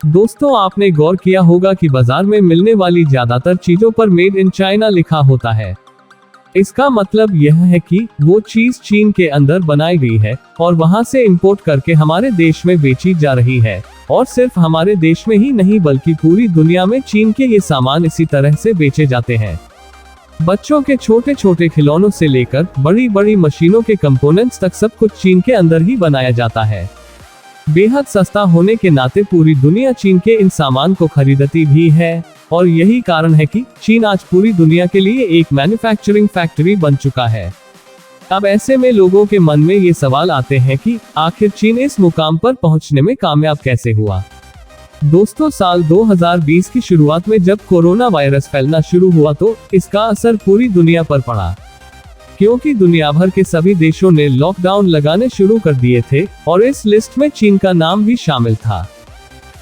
दोस्तों, आपने गौर किया होगा कि बाजार में मिलने वाली ज्यादातर चीजों पर मेड इन चाइना लिखा होता है। इसका मतलब यह है कि वो चीज चीन के अंदर बनाई गई है और वहां से इंपोर्ट करके हमारे देश में बेची जा रही है। और सिर्फ हमारे देश में ही नहीं बल्कि पूरी दुनिया में चीन के ये सामान इसी तरह से बेचे जाते हैं। बच्चों के छोटे छोटे खिलौनों से लेकर बड़ी बड़ी मशीनों के कंपोनेंट्स तक सब कुछ चीन के अंदर ही बनाया जाता है। बेहद सस्ता होने के नाते पूरी दुनिया चीन के इन सामान को खरीदती भी है और यही कारण है कि चीन आज पूरी दुनिया के लिए एक मैन्युफैक्चरिंग फैक्ट्री बन चुका है। अब ऐसे में लोगों के मन में ये सवाल आते हैं कि आखिर चीन इस मुकाम पर पहुंचने में कामयाब कैसे हुआ। दोस्तों, साल 2020 की शुरुआत में जब कोरोना वायरस फैलना शुरू हुआ तो इसका असर पूरी दुनिया पर पड़ा, क्योंकि दुनिया भर के सभी देशों ने लॉकडाउन लगाने शुरू कर दिए थे और इस लिस्ट में चीन का नाम भी शामिल था।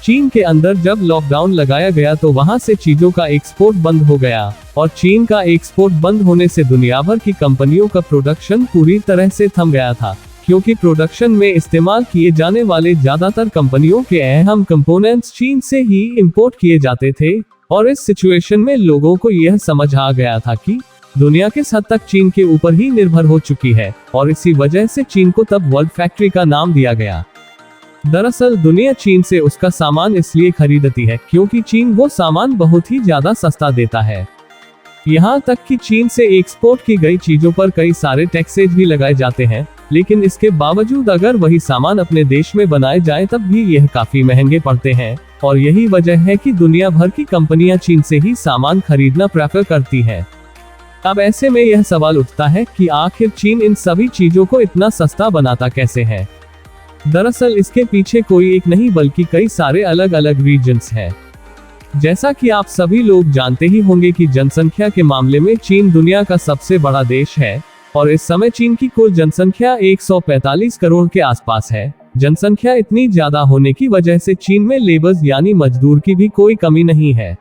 चीन के अंदर जब लॉकडाउन लगाया गया तो वहां से चीजों का एक्सपोर्ट बंद हो गया और चीन का एक्सपोर्ट बंद होने से दुनिया भर की कंपनियों का प्रोडक्शन पूरी तरह से थम गया था, क्योंकि प्रोडक्शन में इस्तेमाल किए जाने वाले ज्यादातर कंपनियों के अहम कंपोनेंट्स चीन से ही इंपोर्ट किए जाते थे। और इस सिचुएशन में लोगों को यह समझ आ गया था कि दुनिया किस हद तक चीन के ऊपर ही निर्भर हो चुकी है और इसी वजह से चीन को तब वर्ल्ड फैक्ट्री का नाम दिया गया। दरअसल दुनिया चीन से उसका सामान इसलिए खरीदती है क्योंकि चीन वो सामान बहुत ही ज्यादा सस्ता देता है। यहाँ तक कि चीन से एक्सपोर्ट की गई चीजों पर कई सारे टैक्सेज भी लगाए जाते हैं, लेकिन इसके बावजूद अगर वही सामान अपने देश में बनाए जाए तब भी यह काफी महंगे पड़ते हैं। और यही वजह है कि दुनिया भर की कंपनियां चीन से ही सामान खरीदना प्रेफर करती हैं। अब ऐसे में यह सवाल उठता है कि आखिर चीन इन सभी चीजों को इतना सस्ता बनाता कैसे है। दरअसल इसके पीछे कोई एक नहीं बल्कि कई सारे अलग अलग रीजन्स हैं। जैसा कि आप सभी लोग जानते ही होंगे कि जनसंख्या के मामले में चीन दुनिया का सबसे बड़ा देश है और इस समय चीन की कुल जनसंख्या 145 करोड़ के आसपास है। जनसंख्या इतनी ज्यादा होने की वजह से चीन में लेबर्स यानी मजदूर की भी कोई कमी नहीं है।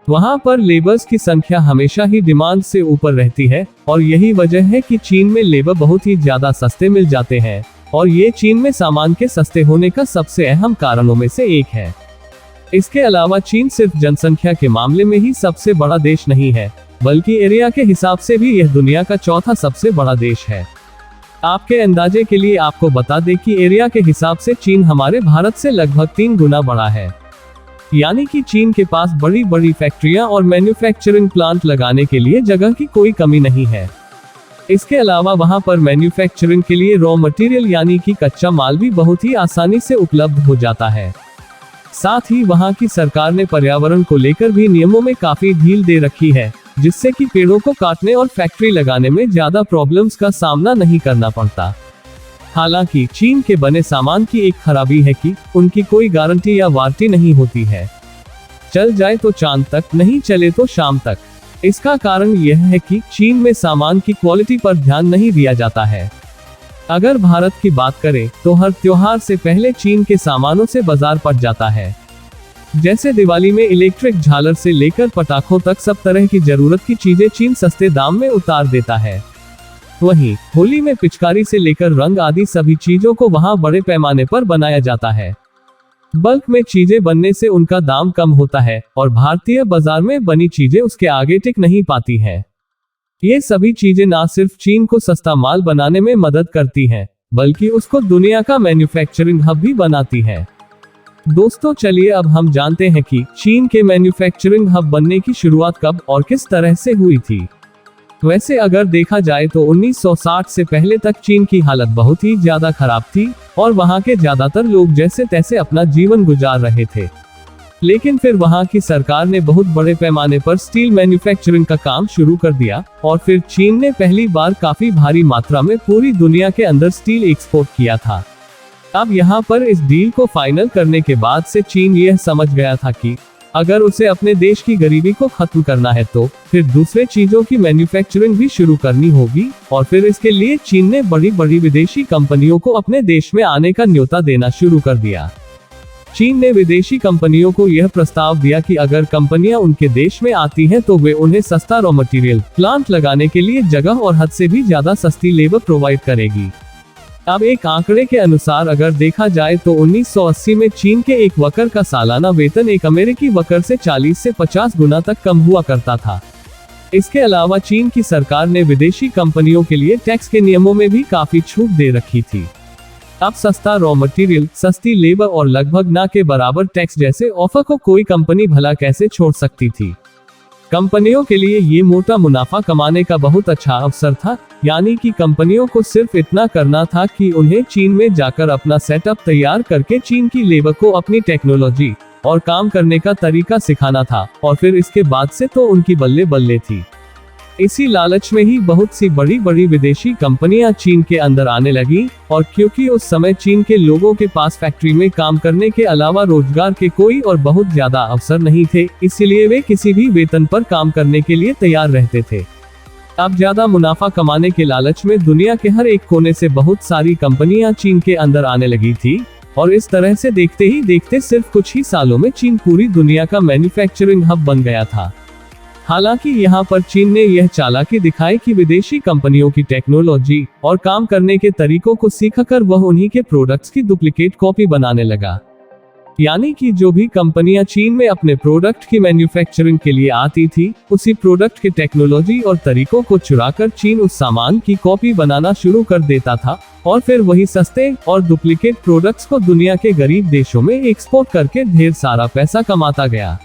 वहां पर लेबर्स की संख्या हमेशा ही डिमांड से ऊपर रहती है और यही वजह है कि चीन में लेबर बहुत ही ज्यादा सस्ते मिल जाते हैं और ये चीन में सामान के सस्ते होने का सबसे अहम कारणों में से एक है। इसके अलावा चीन सिर्फ जनसंख्या के मामले में ही सबसे बड़ा देश नहीं है, बल्कि एरिया के हिसाब से भी यह दुनिया का चौथा सबसे बड़ा देश है। आपके अंदाजे के लिए आपको बता दें कि एरिया के हिसाब से चीन हमारे भारत से लगभग 3 गुना बड़ा है। यानी कि चीन के पास बड़ी बड़ी फैक्ट्रियां और मैन्युफैक्चरिंग प्लांट लगाने के लिए जगह की कोई कमी नहीं है। इसके अलावा वहां पर मैन्युफैक्चरिंग के लिए रॉ मटेरियल यानी कि कच्चा माल भी बहुत ही आसानी से उपलब्ध हो जाता है। साथ ही वहां की सरकार ने पर्यावरण को लेकर भी नियमों में काफी ढील दे रखी है, जिससे कि पेड़ों को काटने और फैक्ट्री लगाने में ज्यादा प्रॉब्लम्स का सामना नहीं करना पड़ता। हालांकि चीन के बने सामान की एक खराबी है कि उनकी कोई गारंटी या वारंटी नहीं होती है। चल जाए तो चांद तक, नहीं चले तो शाम तक। इसका कारण यह है कि चीन में सामान की क्वालिटी पर ध्यान नहीं दिया जाता है। अगर भारत की बात करें तो हर त्योहार से पहले चीन के सामानों से बाजार पड़ जाता है। जैसे दिवाली में इलेक्ट्रिक झालर से लेकर पटाखों तक सब तरह की जरूरत की चीजें चीन सस्ते दाम में उतार देता है। वहीं होली में पिचकारी से लेकर रंग आदि सभी चीजों को वहां बड़े पैमाने पर बनाया जाता है। बल्क में चीजें बनने से उनका दाम कम होता है और भारतीय बाजार में बनी चीजें उसके आगे टिक नहीं पाती हैं। ये सभी चीजें ना सिर्फ चीन को सस्ता माल बनाने में मदद करती हैं, बल्कि उसको दुनिया का मैन्युफैक्चरिंग हब भी बनाती हैं। दोस्तों, चलिए अब हम जानते हैं कि चीन के मैन्युफैक्चरिंग हब बनने की शुरुआत कब और किस तरह से हुई थी। वैसे अगर देखा जाए तो 1960 से पहले तक चीन की हालत बहुत ही ज्यादा खराब थी और वहां के ज्यादातर लोग जैसे तैसे अपना जीवन गुजार रहे थे। लेकिन फिर वहां की सरकार ने बहुत बड़े पैमाने पर स्टील मैन्युफैक्चरिंग का काम शुरू कर दिया और फिर चीन ने पहली बार काफी भारी मात्रा में पूरी दुनिया के अंदर स्टील एक्सपोर्ट किया था। अब यहाँ पर इस डील को फाइनल करने के बाद से चीन यह समझ गया था कि अगर उसे अपने देश की गरीबी को खत्म करना है तो फिर दूसरे चीजों की मैन्युफैक्चरिंग भी शुरू करनी होगी और फिर इसके लिए चीन ने बड़ी बड़ी विदेशी कंपनियों को अपने देश में आने का न्योता देना शुरू कर दिया। चीन ने विदेशी कंपनियों को यह प्रस्ताव दिया कि अगर कंपनियां उनके देश में आती हैं तो वे उन्हें सस्ता रॉ मटेरियल प्लांट लगाने के लिए जगह और हद से भी ज्यादा सस्ती लेबर प्रोवाइड करेगी। अब एक आंकड़े के अनुसार अगर देखा जाए तो 1980 में चीन के एक वर्कर का सालाना वेतन एक अमेरिकी वर्कर से 40 से 50 गुना तक कम हुआ करता था। इसके अलावा चीन की सरकार ने विदेशी कंपनियों के लिए टैक्स के नियमों में भी काफी छूट दे रखी थी। अब सस्ता रॉ मटेरियल, सस्ती लेबर और लगभग ना के बराबर टैक्स जैसे ऑफर को कोई कंपनी भला कैसे छोड़ सकती थी। कंपनियों के लिए ये मोटा मुनाफा कमाने का बहुत अच्छा अवसर था, यानी कि कंपनियों को सिर्फ इतना करना था कि उन्हें चीन में जाकर अपना सेटअप तैयार करके चीन की लेबर को अपनी टेक्नोलॉजी और काम करने का तरीका सिखाना था, और फिर इसके बाद से तो उनकी बल्ले बल्ले थी। इसी लालच में ही बहुत सी बड़ी बड़ी विदेशी कंपनियां चीन के अंदर आने लगी, और क्योंकि उस समय चीन के लोगों के पास फैक्ट्री में काम करने के अलावा रोजगार के कोई और बहुत ज्यादा अवसर नहीं थे, इसलिए वे किसी भी वेतन पर काम करने के लिए तैयार रहते थे। अब ज्यादा मुनाफा कमाने के लालच में दुनिया के हर एक कोने से बहुत सारी कंपनियां चीन के अंदर आने लगी थी, और इस तरह से देखते ही देखते सिर्फ कुछ ही सालों में चीन पूरी दुनिया का मैन्युफैक्चरिंग हब बन गया था। हालांकि यहाँ पर चीन ने यह चालाकी दिखाई कि विदेशी कंपनियों की टेक्नोलॉजी और काम करने के तरीकों को सीखकर वह उन्हीं के प्रोडक्ट्स की डुप्लीकेट कॉपी बनाने लगा। यानी कि जो भी कंपनियां चीन में अपने प्रोडक्ट की मैन्युफैक्चरिंग के लिए आती थी, उसी प्रोडक्ट के टेक्नोलॉजी और तरीकों को चुराकर चीन उस सामान की कॉपी बनाना शुरू कर देता था, और फिर वही सस्ते और डुप्लीकेट प्रोडक्ट्स को दुनिया के गरीब देशों में एक्सपोर्ट करके ढेर सारा पैसा कमाता गया।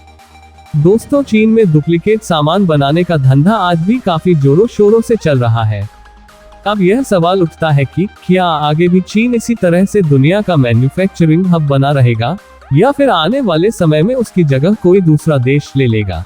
दोस्तों, चीन में डुप्लीकेट सामान बनाने का धंधा आज भी काफी जोरों शोरों से चल रहा है। अब यह सवाल उठता है कि क्या आगे भी चीन इसी तरह से दुनिया का मैन्युफैक्चरिंग हब बना रहेगा, या फिर आने वाले समय में उसकी जगह कोई दूसरा देश ले लेगा।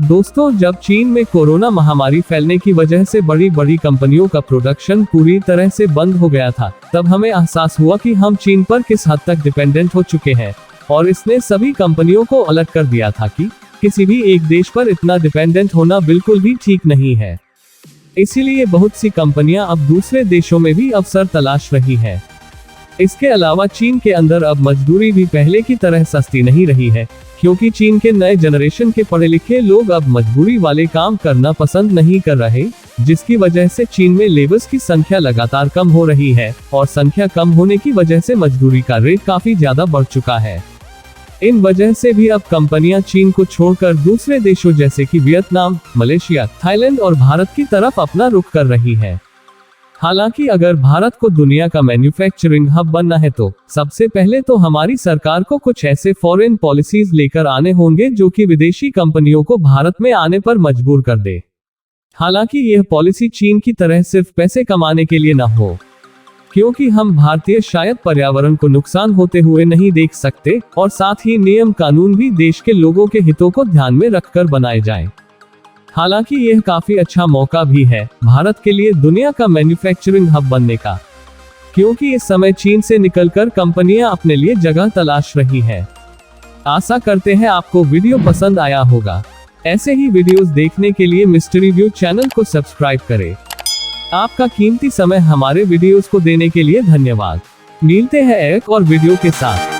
दोस्तों, जब चीन में कोरोना महामारी फैलने की वजह से बड़ी बड़ी कंपनियों का प्रोडक्शन पूरी तरह से बंद हो गया था, तब हमें एहसास हुआ कि हम चीन पर किस हद तक डिपेंडेंट हो चुके हैं, और इसने सभी कंपनियों को अलर्ट कर दिया था कि किसी भी एक देश पर इतना डिपेंडेंट होना बिल्कुल भी ठीक नहीं है। इसीलिए बहुत सी कंपनियां अब दूसरे देशों में भी अवसर तलाश रही हैं। इसके अलावा चीन के अंदर अब मजदूरी भी पहले की तरह सस्ती नहीं रही है, क्योंकि चीन के नए जनरेशन के पढ़े लिखे लोग अब मजदूरी वाले काम करना पसंद नहीं कर रहे, जिसकी वजह से चीन में लेबर्स की संख्या लगातार कम हो रही है, और संख्या कम होने की वजह से मजदूरी का रेट काफी ज्यादा बढ़ चुका है। इन वजह से भी अब कंपनियां चीन को छोड़कर दूसरे देशों जैसे कि वियतनाम, मलेशिया, थाईलैंड और भारत की तरफ अपना रुख कर रही है। हालांकि अगर भारत को दुनिया का मैन्युफैक्चरिंग हब बनना है तो सबसे पहले तो हमारी सरकार को कुछ ऐसे फॉरेन पॉलिसीज लेकर आने होंगे जो कि विदेशी कंपनियों को भारत में आने पर मजबूर कर दे। हालांकि यह पॉलिसी चीन की तरह सिर्फ पैसे कमाने के लिए न हो, क्योंकि हम भारतीय शायद पर्यावरण को नुकसान होते हुए नहीं देख सकते, और साथ ही नियम कानून भी देश के लोगों के हितों को ध्यान में रखकर बनाए जाएं। हालांकि यह काफी अच्छा मौका भी है भारत के लिए दुनिया का मैन्युफैक्चरिंग हब बनने का, क्योंकि इस समय चीन से निकलकर कंपनियां अपने लिए जगह तलाश रही हैं। आशा करते हैं आपको वीडियो पसंद आया होगा। ऐसे ही वीडियोस देखने के लिए मिस्टर रिव्यू चैनल को सब्सक्राइब करें। आपका कीमती समय हमारे वीडियोस को देने के लिए धन्यवाद। मिलते हैं एक और वीडियो के साथ।